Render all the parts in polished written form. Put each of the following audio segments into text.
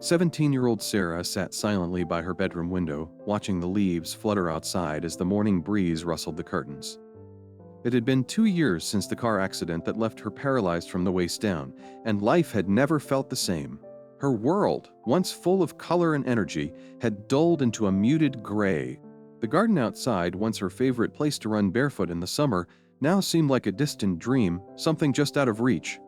17-year-old Sarah sat silently by her bedroom window, watching the leaves flutter outside as the morning breeze rustled the curtains. It had been 2 years since the car accident that left her paralyzed from the waist down, and life had never felt the same. Her world, once full of color and energy, had dulled into a muted gray. The garden outside, once her favorite place to run barefoot in the summer, now seemed like a distant dream, something just out of reach.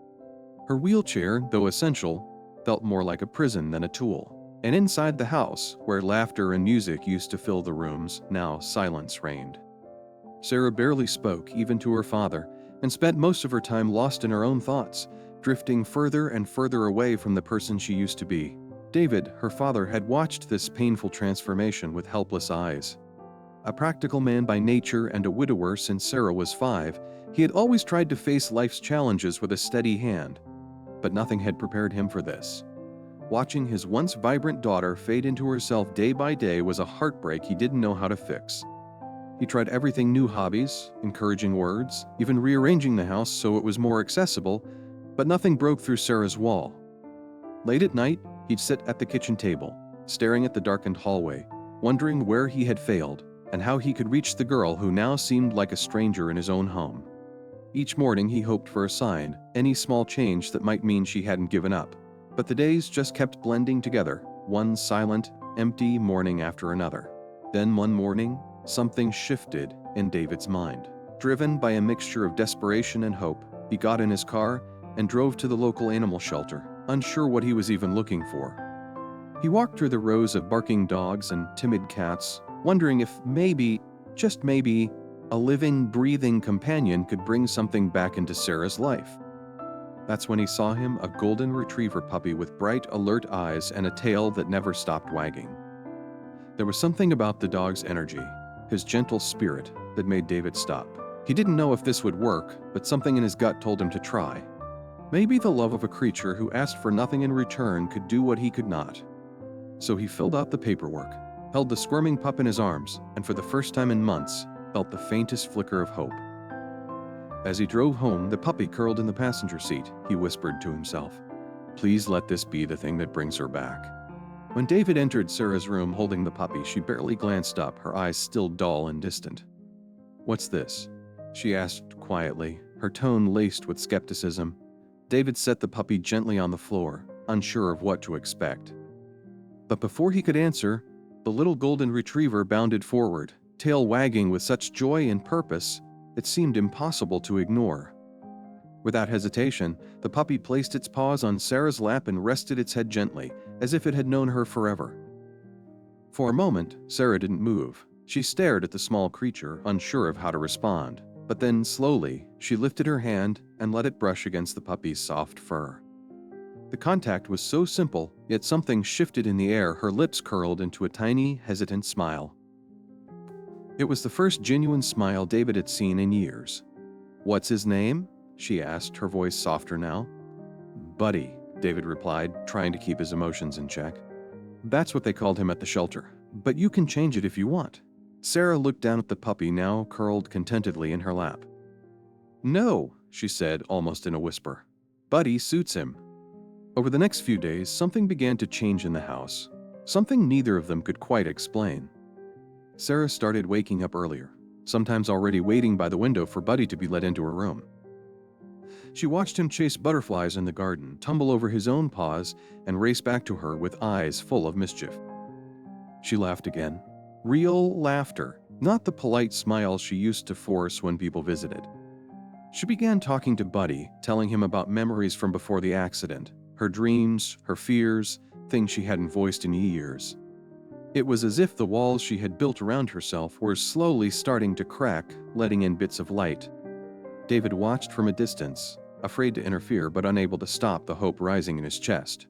Her wheelchair, though essential, felt more like a prison than a tool. And inside the house, where laughter and music used to fill the rooms, now silence reigned. Sarah barely spoke, even to her father, and spent most of her time lost in her own thoughts, drifting further and further away from the person she used to be. David, her father, had watched this painful transformation with helpless eyes. A practical man by nature and a widower since Sarah was 5, he had always tried to face life's challenges with a steady hand. But nothing had prepared him for this. Watching his once vibrant daughter fade into herself day by day was a heartbreak he didn't know how to fix. He tried everything: new hobbies, encouraging words, even rearranging the house so it was more accessible, but nothing broke through Sarah's wall. Late at night, he'd sit at the kitchen table, staring at the darkened hallway, wondering where he had failed and how he could reach the girl who now seemed like a stranger in his own home. Each morning he hoped for a sign, any small change that might mean she hadn't given up. But the days just kept blending together, one silent, empty morning after another. Then one morning, something shifted in David's mind. Driven by a mixture of desperation and hope, he got in his car and drove to the local animal shelter, unsure what he was even looking for. He walked through the rows of barking dogs and timid cats, wondering if maybe, just maybe, a living, breathing companion could bring something back into Sarah's life. That's when he saw him, a golden retriever puppy with bright, alert eyes and a tail that never stopped wagging. There was something about the dog's energy, his gentle spirit, that made David stop. He didn't know if this would work, but something in his gut told him to try. Maybe the love of a creature who asked for nothing in return could do what he could not. So he filled out the paperwork, held the squirming pup in his arms, and for the first time in months, felt the faintest flicker of hope. As he drove home, the puppy curled in the passenger seat. He whispered to himself, "Please let this be the thing that brings her back." When David entered Sarah's room holding the puppy, she barely glanced up, her eyes still dull and distant. "What's this?" she asked quietly, her tone laced with skepticism. David set the puppy gently on the floor, unsure of what to expect. But before he could answer, the little golden retriever bounded forward, tail wagging with such joy and purpose it seemed impossible to ignore. Without hesitation, the puppy placed its paws on Sarah's lap and rested its head gently, as if it had known her forever. For a moment, Sarah didn't move. She stared at the small creature, unsure of how to respond. But then, slowly, she lifted her hand and let it brush against the puppy's soft fur. The contact was so simple, yet something shifted in the air. Her lips curled into a tiny, hesitant smile. It was the first genuine smile David had seen in years. "What's his name?" she asked, her voice softer now. "Buddy," David replied, trying to keep his emotions in check. "That's what they called him at the shelter. But you can change it if you want." Sarah looked down at the puppy, now curled contentedly in her lap. "No," she said, almost in a whisper. "Buddy suits him." Over the next few days, something began to change in the house. Something neither of them could quite explain. Sarah started waking up earlier, sometimes already waiting by the window for Buddy to be let into her room. She watched him chase butterflies in the garden, tumble over his own paws, and race back to her with eyes full of mischief. She laughed again. Real laughter, not the polite smile she used to force when people visited. She began talking to Buddy, telling him about memories from before the accident, her dreams, her fears, things she hadn't voiced in years. It was as if the walls she had built around herself were slowly starting to crack, letting in bits of light. David watched from a distance, afraid to interfere but unable to stop the hope rising in his chest.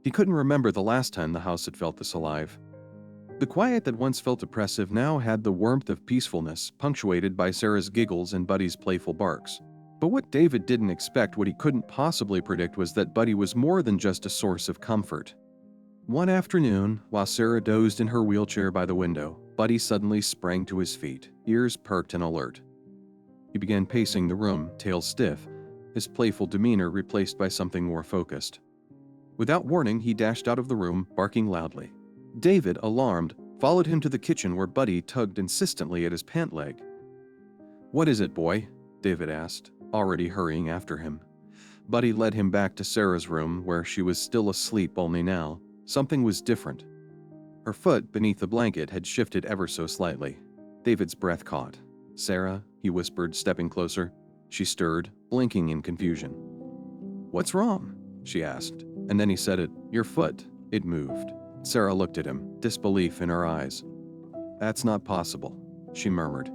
He couldn't remember the last time the house had felt this alive. The quiet that once felt oppressive now had the warmth of peacefulness, punctuated by Sarah's giggles and Buddy's playful barks. But what David didn't expect, what he couldn't possibly predict, was that Buddy was more than just a source of comfort. One afternoon, while Sarah dozed in her wheelchair by the window, Buddy suddenly sprang to his feet, ears perked and alert. He began pacing the room, tail stiff, his playful demeanor replaced by something more focused. Without warning, he dashed out of the room, barking loudly. David, alarmed, followed him to the kitchen where Buddy tugged insistently at his pant leg. "What is it, boy?" David asked, already hurrying after him. Buddy led him back to Sarah's room, where she was still asleep, only now something was different. Her foot beneath the blanket had shifted ever so slightly. David's breath caught. "Sarah," he whispered, stepping closer. She stirred, blinking in confusion. "What's wrong?" she asked, and then he said it. "Your foot." It moved. Sarah looked at him, disbelief in her eyes. "That's not possible," she murmured.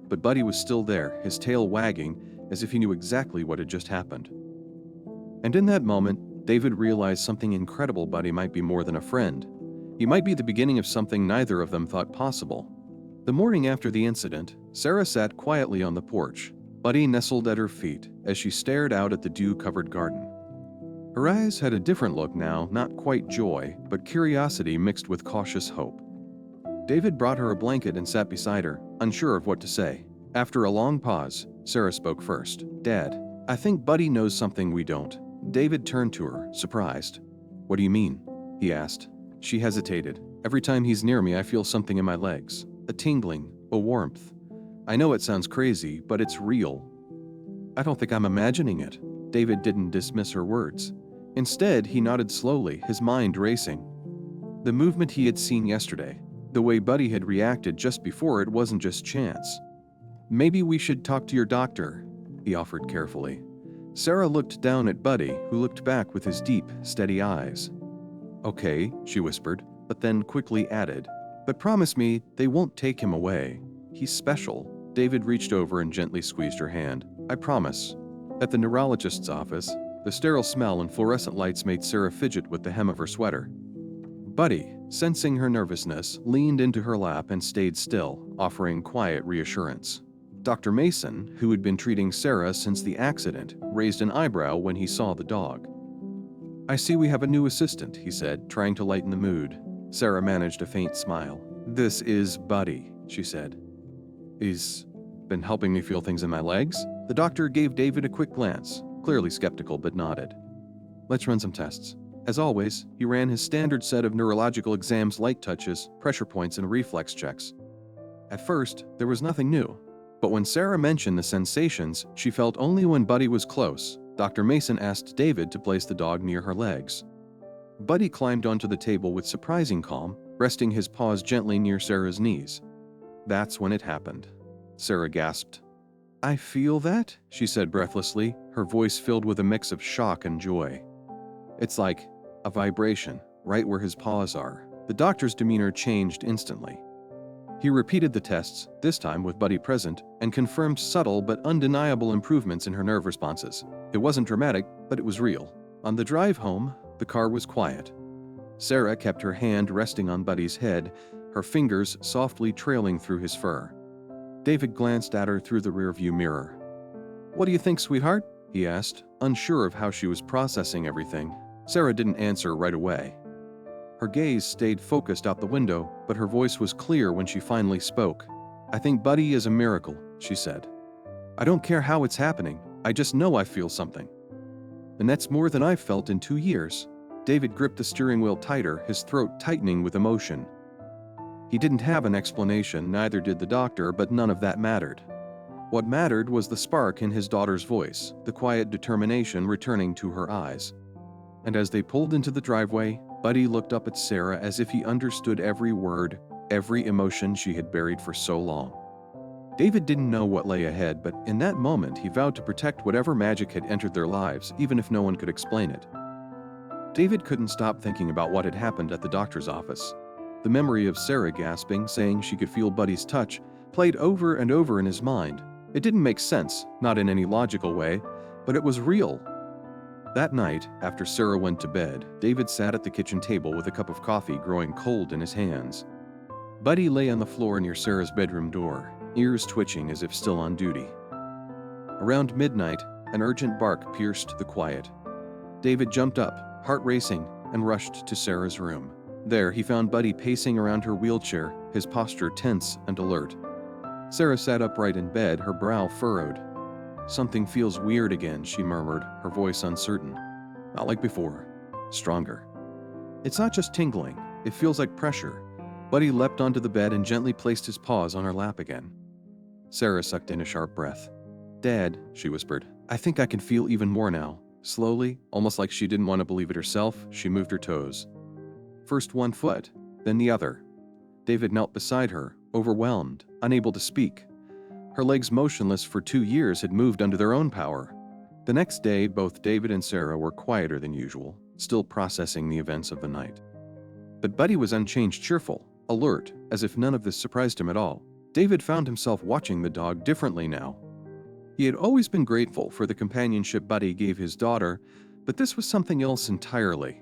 But Buddy was still there, his tail wagging, as if he knew exactly what had just happened. And in that moment, David realized something incredible. Buddy might be more than a friend. He might be the beginning of something neither of them thought possible. The morning after the incident, Sarah sat quietly on the porch. Buddy nestled at her feet as she stared out at the dew-covered garden. Her eyes had a different look now, not quite joy, but curiosity mixed with cautious hope. David brought her a blanket and sat beside her, unsure of what to say. After a long pause, Sarah spoke first. "Dad, I think Buddy knows something we don't." David turned to her, surprised. "What do you mean?" he asked. She hesitated. "Every time he's near me, I feel something in my legs. A tingling, a warmth. I know it sounds crazy, but it's real." "I don't think I'm imagining it." David didn't dismiss her words. Instead, he nodded slowly, his mind racing. The movement he had seen yesterday, the way Buddy had reacted just before, it wasn't just chance. "Maybe we should talk to your doctor," he offered carefully. Sarah looked down at Buddy, who looked back with his deep, steady eyes. "Okay," she whispered, but then quickly added, "But promise me they won't take him away. He's special." David reached over and gently squeezed her hand. "I promise." At the neurologist's office, the sterile smell and fluorescent lights made Sarah fidget with the hem of her sweater. Buddy, sensing her nervousness, leaned into her lap and stayed still, offering quiet reassurance. Dr. Mason, who had been treating Sarah since the accident, raised an eyebrow when he saw the dog. "I see we have a new assistant," he said, trying to lighten the mood. Sarah managed a faint smile. "This is Buddy," she said. "He's been helping me feel things in my legs?" The doctor gave David a quick glance, clearly skeptical, but nodded. "Let's run some tests." As always, he ran his standard set of neurological exams, light touches, pressure points, and reflex checks. At first, there was nothing new. But when Sarah mentioned the sensations she felt only when Buddy was close, Dr. Mason asked David to place the dog near her legs. Buddy climbed onto the table with surprising calm, resting his paws gently near Sarah's knees. That's when it happened. Sarah gasped. "I feel that," she said breathlessly, her voice filled with a mix of shock and joy. "It's like a vibration, right where his paws are." The doctor's demeanor changed instantly. He repeated the tests, this time with Buddy present, and confirmed subtle but undeniable improvements in her nerve responses. It wasn't dramatic, but it was real. On the drive home, the car was quiet. Sarah kept her hand resting on Buddy's head, her fingers softly trailing through his fur. David glanced at her through the rearview mirror. "What do you think, sweetheart?" he asked, unsure of how she was processing everything. Sarah didn't answer right away. Her gaze stayed focused out the window, but her voice was clear when she finally spoke. "I think Buddy is a miracle," she said. "I don't care how it's happening, I just know I feel something. And that's more than I've felt in 2 years." David gripped the steering wheel tighter, his throat tightening with emotion. He didn't have an explanation, neither did the doctor, but none of that mattered. What mattered was the spark in his daughter's voice, the quiet determination returning to her eyes. And as they pulled into the driveway, Buddy looked up at Sarah as if he understood every word, every emotion she had buried for so long. David didn't know what lay ahead, but in that moment he vowed to protect whatever magic had entered their lives, even if no one could explain it. David couldn't stop thinking about what had happened at the doctor's office. The memory of Sarah gasping, saying she could feel Buddy's touch, played over and over in his mind. It didn't make sense, not in any logical way, but it was real. That night, after Sarah went to bed, David sat at the kitchen table with a cup of coffee growing cold in his hands. Buddy lay on the floor near Sarah's bedroom door, ears twitching as if still on duty. Around midnight, an urgent bark pierced the quiet. David jumped up, heart racing, and rushed to Sarah's room. There, he found Buddy pacing around her wheelchair, his posture tense and alert. Sarah sat upright in bed, her brow furrowed. "Something feels weird again," she murmured, her voice uncertain. "Not like before." stronger. It's not just tingling, it feels like pressure. Buddy leapt onto the bed and gently placed his paws on her lap again. Sarah sucked in a sharp breath. "Dad," she whispered, "I think I can feel even more now." Slowly, almost like she didn't want to believe it herself, she moved her toes. First one foot, then the other. David knelt beside her, overwhelmed, unable to speak. Her legs motionless for 2 years had moved under their own power. The next day, both David and Sarah were quieter than usual, still processing the events of the night. But Buddy was unchanged, cheerful, alert, as if none of this surprised him at all. David found himself watching the dog differently now. He had always been grateful for the companionship Buddy gave his daughter, but this was something else entirely.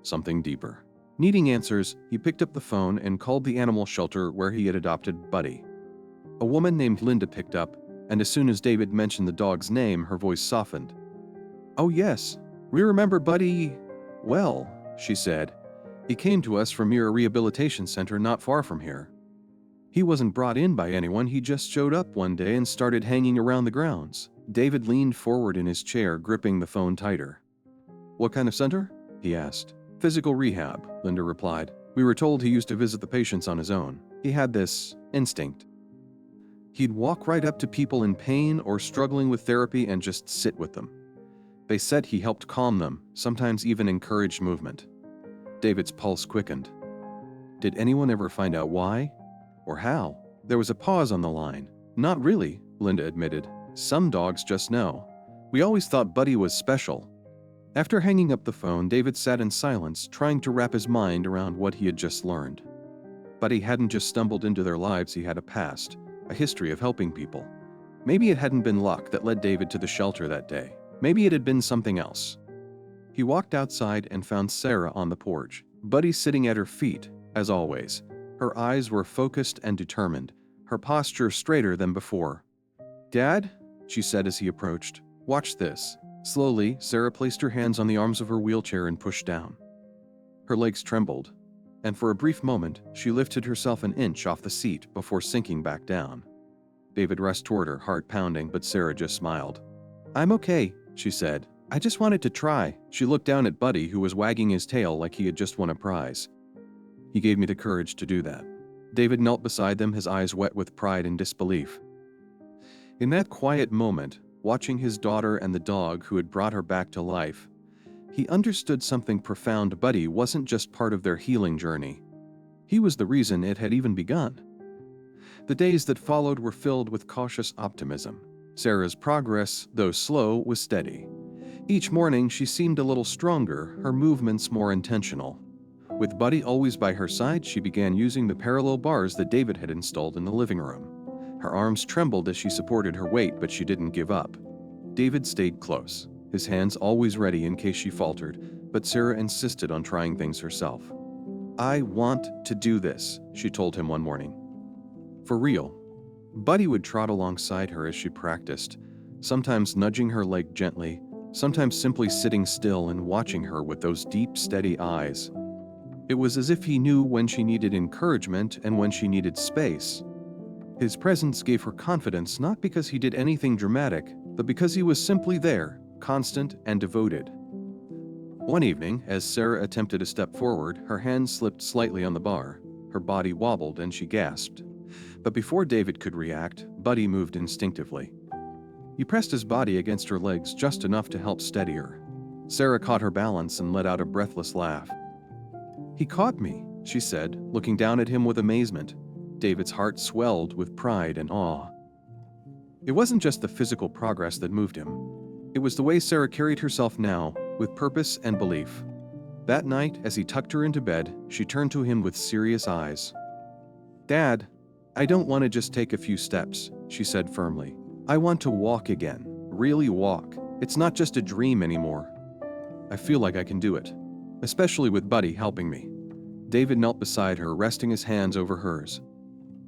Something deeper. Needing answers, he picked up the phone and called the animal shelter where he had adopted Buddy. A woman named Linda picked up, and as soon as David mentioned the dog's name, her voice softened. "Oh yes, we remember Buddy well," she said. "He came to us from your rehabilitation center not far from here. He wasn't brought in by anyone, he just showed up one day and started hanging around the grounds." David leaned forward in his chair, gripping the phone tighter. "What kind of center?" he asked. "Physical rehab," Linda replied. "We were told he used to visit the patients on his own. He had this instinct. He'd walk right up to people in pain or struggling with therapy and just sit with them. They said he helped calm them, sometimes even encouraged movement." David's pulse quickened. Did anyone ever find out why? Or how? There was a pause on the line. "Not really," Linda admitted. "Some dogs just know. We always thought Buddy was special." After hanging up the phone, David sat in silence, trying to wrap his mind around what he had just learned. Buddy hadn't just stumbled into their lives, he had a past, a history of helping people. Maybe it hadn't been luck that led David to the shelter that day. Maybe it had been something else. He walked outside and found Sarah on the porch, Buddy sitting at her feet, as always. Her eyes were focused and determined, her posture straighter than before. "Dad," she said as he approached, "watch this." Slowly, Sarah placed her hands on the arms of her wheelchair and pushed down. Her legs trembled, and for a brief moment, she lifted herself an inch off the seat before sinking back down. David rushed toward her, heart pounding, but Sarah just smiled. "I'm okay," she said. "I just wanted to try." She looked down at Buddy, who was wagging his tail like he had just won a prize. "He gave me the courage to do that." David knelt beside them, his eyes wet with pride and disbelief. In that quiet moment, watching his daughter and the dog who had brought her back to life, he understood something profound. Buddy wasn't just part of their healing journey. He was the reason it had even begun. The days that followed were filled with cautious optimism. Sarah's progress, though slow, was steady. Each morning she seemed a little stronger, her movements more intentional. With Buddy always by her side, she began using the parallel bars that David had installed in the living room. Her arms trembled as she supported her weight, but she didn't give up. David stayed close, his hands always ready in case she faltered, but Sarah insisted on trying things herself. "I want to do this," she told him one morning. For real. Buddy would trot alongside her as she practiced, sometimes nudging her leg gently, sometimes simply sitting still and watching her with those deep, steady eyes. It was as if he knew when she needed encouragement and when she needed space. His presence gave her confidence, not because he did anything dramatic, but because he was simply there, constant and devoted. One evening, as Sarah attempted a step forward, her hand slipped slightly on the bar. Her body wobbled and she gasped. But before David could react, Buddy moved instinctively. He pressed his body against her legs just enough to help steady her. Sarah caught her balance and let out a breathless laugh. "He caught me," she said, looking down at him with amazement. David's heart swelled with pride and awe. It wasn't just the physical progress that moved him. It was the way Sarah carried herself now, with purpose and belief. That night, as he tucked her into bed, she turned to him with serious eyes. "Dad, I don't want to just take a few steps," she said firmly. "I want to walk again, really walk. It's not just a dream anymore. I feel like I can do it, especially with Buddy helping me." David knelt beside her, resting his hands over hers.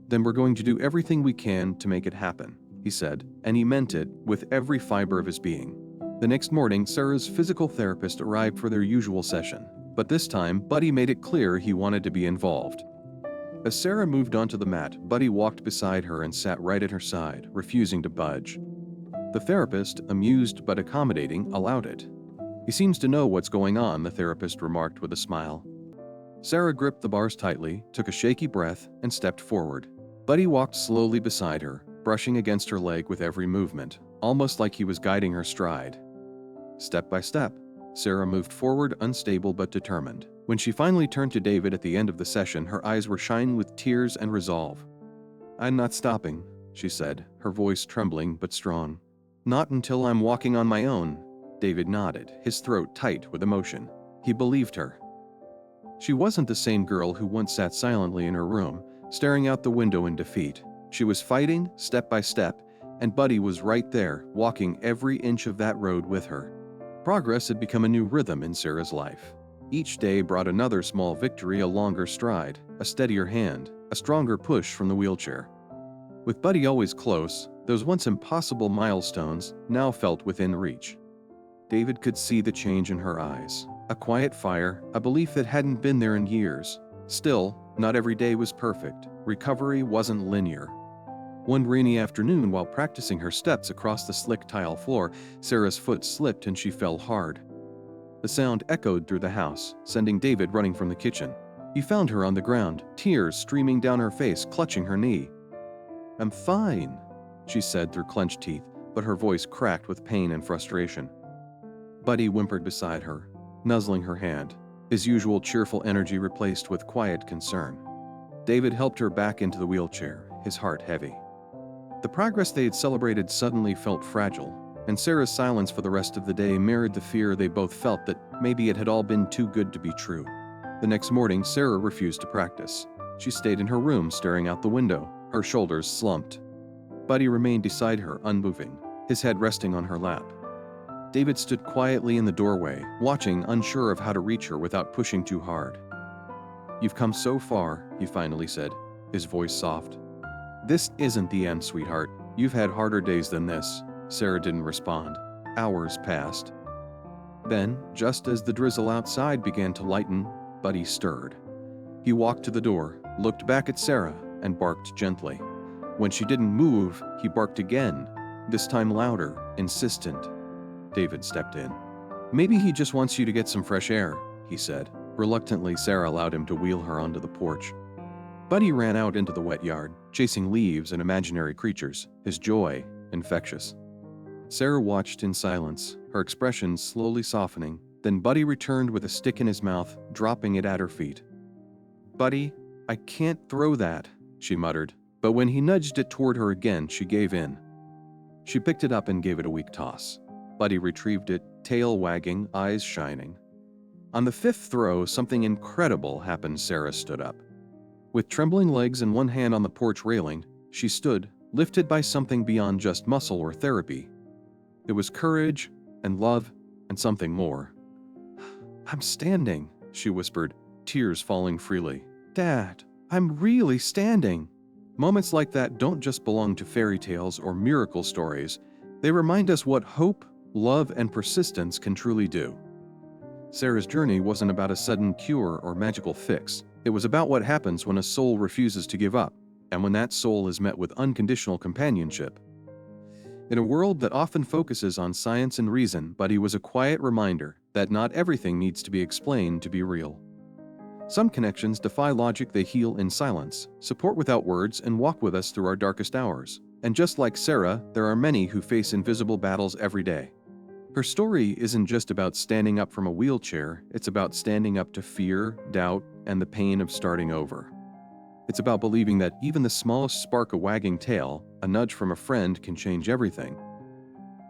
"Then we're going to do everything we can to make it happen," he said, and he meant it with every fiber of his being. The next morning, Sarah's physical therapist arrived for their usual session, but this time, Buddy made it clear he wanted to be involved. As Sarah moved onto the mat, Buddy walked beside her and sat right at her side, refusing to budge. The therapist, amused but accommodating, allowed it. He seems to know what's going on, the therapist remarked with a smile. Sarah gripped the bars tightly, took a shaky breath, and stepped forward. Buddy walked slowly beside her, brushing against her leg with every movement, almost like he was guiding her stride. Step by step, Sarah moved forward, unstable but determined. When she finally turned to David at the end of the session, her eyes were shining with tears and resolve. "I'm not stopping," she said, her voice trembling but strong. "Not until I'm walking on my own." David nodded, his throat tight with emotion. He believed her. She wasn't the same girl who once sat silently in her room, staring out the window in defeat. She was fighting, step by step, and Buddy was right there, walking every inch of that road with her. Progress had become a new rhythm in Sarah's life. Each day brought another small victory, a longer stride, a steadier hand, a stronger push from the wheelchair. With Buddy always close, those once impossible milestones now felt within reach. David could see the change in her eyes. A quiet fire, a belief that hadn't been there in years. Still, not every day was perfect. Recovery wasn't linear. One rainy afternoon, while practicing her steps across the slick tile floor, Sarah's foot slipped and she fell hard. The sound echoed through the house, sending David running from the kitchen. He found her on the ground, tears streaming down her face, clutching her knee. "I'm fine," she said through clenched teeth, but her voice cracked with pain and frustration. Buddy whimpered beside her, nuzzling her hand, his usual cheerful energy replaced with quiet concern. David helped her back into the wheelchair, his heart heavy. The progress they had celebrated suddenly felt fragile, and Sarah's silence for the rest of the day mirrored the fear they both felt that maybe it had all been too good to be true. The next morning, Sarah refused to practice. She stayed in her room, staring out the window, her shoulders slumped. Buddy remained beside her, unmoving, his head resting on her lap. David stood quietly in the doorway, watching, unsure of how to reach her without pushing too hard. "You've come so far," he finally said, his voice soft. "This isn't the end, sweetheart. You've had harder days than this." Sarah didn't respond. Hours passed. Then, just as the drizzle outside began to lighten, Buddy stirred. He walked to the door, looked back at Sarah, and barked gently. When she didn't move, he barked again, this time louder, insistent. David stepped in. "Maybe he just wants you to get some fresh air," he said. Reluctantly, Sarah allowed him to wheel her onto the porch. Buddy ran out into the wet yard, chasing leaves and imaginary creatures, his joy infectious. Sarah watched in silence, her expression slowly softening. Then Buddy returned with a stick in his mouth, dropping it at her feet. "Buddy, I can't throw that," she muttered, but when he nudged it toward her again, she gave in. She picked it up and gave it a weak toss. Buddy retrieved it, tail wagging, eyes shining. On the fifth throw, something incredible happened. Sarah stood up. With trembling legs and one hand on the porch railing, she stood, lifted by something beyond just muscle or therapy. It was courage and love and something more. "I'm standing," she whispered, tears falling freely. "Dad, I'm really standing." Moments like that don't just belong to fairy tales or miracle stories. They remind us what hope, love, and persistence can truly do. Sarah's journey wasn't about a sudden cure or magical fix. It was about what happens when a soul refuses to give up, and when that soul is met with unconditional companionship. In a world that often focuses on science and reason, Buddy was a quiet reminder that not everything needs to be explained to be real. Some connections defy logic, they heal in silence, support without words, and walk with us through our darkest hours. And just like Sarah, there are many who face invisible battles every day. Her story isn't just about standing up from a wheelchair, it's about standing up to fear, doubt, and the pain of starting over. It's about believing that even the smallest spark of wagging tail, a nudge from a friend, can change everything.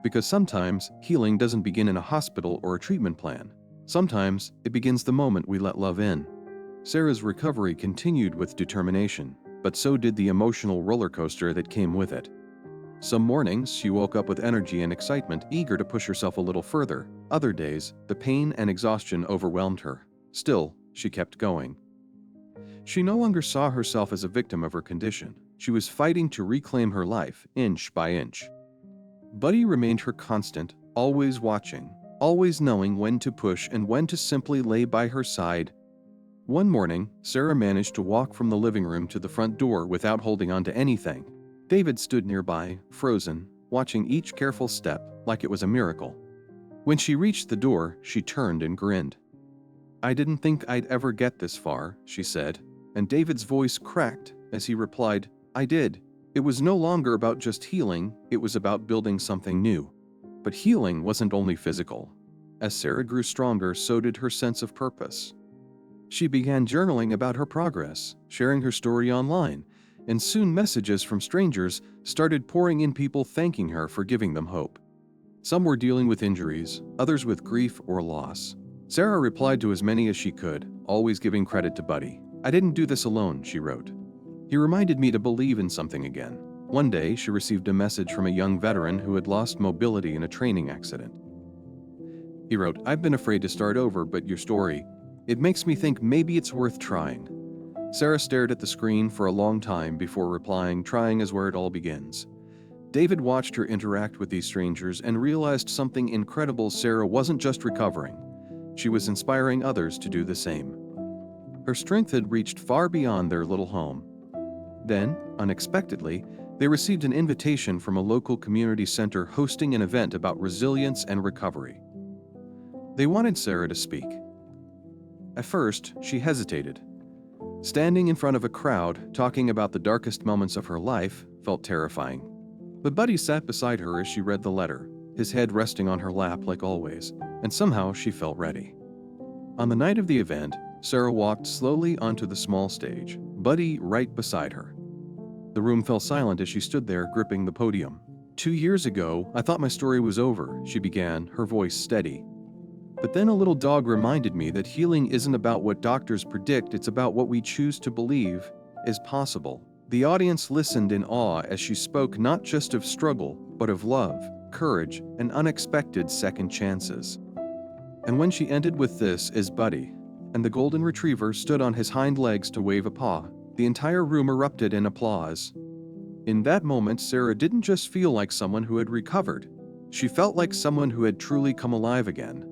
Because sometimes, healing doesn't begin in a hospital or a treatment plan. Sometimes, it begins the moment we let love in. Sarah's recovery continued with determination, but so did the emotional roller coaster that came with it. Some mornings, she woke up with energy and excitement, eager to push herself a little further. Other days, the pain and exhaustion overwhelmed her. Still, she kept going. She no longer saw herself as a victim of her condition. She was fighting to reclaim her life, inch by inch. Buddy remained her constant, always watching, always knowing when to push and when to simply lay by her side. One morning, Sarah managed to walk from the living room to the front door without holding on to anything. David stood nearby, frozen, watching each careful step like it was a miracle. When she reached the door, she turned and grinned. "I didn't think I'd ever get this far," she said, and David's voice cracked as he replied, "I did." It was no longer about just healing, it was about building something new. But healing wasn't only physical. As Sarah grew stronger, so did her sense of purpose. She began journaling about her progress, sharing her story online, and soon messages from strangers started pouring in, people thanking her for giving them hope. Some were dealing with injuries, others with grief or loss. Sarah replied to as many as she could, always giving credit to Buddy. "I didn't do this alone," she wrote. "He reminded me to believe in something again." One day, she received a message from a young veteran who had lost mobility in a training accident. He wrote, "I've been afraid to start over, but your story, it makes me think maybe it's worth trying." Sarah stared at the screen for a long time before replying, "Trying is where it all begins." David watched her interact with these strangers and realized something incredible. Sarah wasn't just recovering. She was inspiring others to do the same. Her strength had reached far beyond their little home. Then, unexpectedly, they received an invitation from a local community center hosting an event about resilience and recovery. They wanted Sarah to speak. At first, she hesitated. Standing in front of a crowd, talking about the darkest moments of her life, felt terrifying. But Buddy sat beside her as she read the letter, his head resting on her lap like always, and somehow she felt ready. On the night of the event, Sarah walked slowly onto the small stage, Buddy right beside her. The room fell silent as she stood there gripping the podium. "2 years ago, I thought my story was over," she began, her voice steady. "But then a little dog reminded me that healing isn't about what doctors predict, it's about what we choose to believe is possible." The audience listened in awe as she spoke not just of struggle, but of love, courage, and unexpected second chances. And when she ended with "This is Buddy," and the golden retriever stood on his hind legs to wave a paw, the entire room erupted in applause. In that moment, Sarah didn't just feel like someone who had recovered. She felt like someone who had truly come alive again.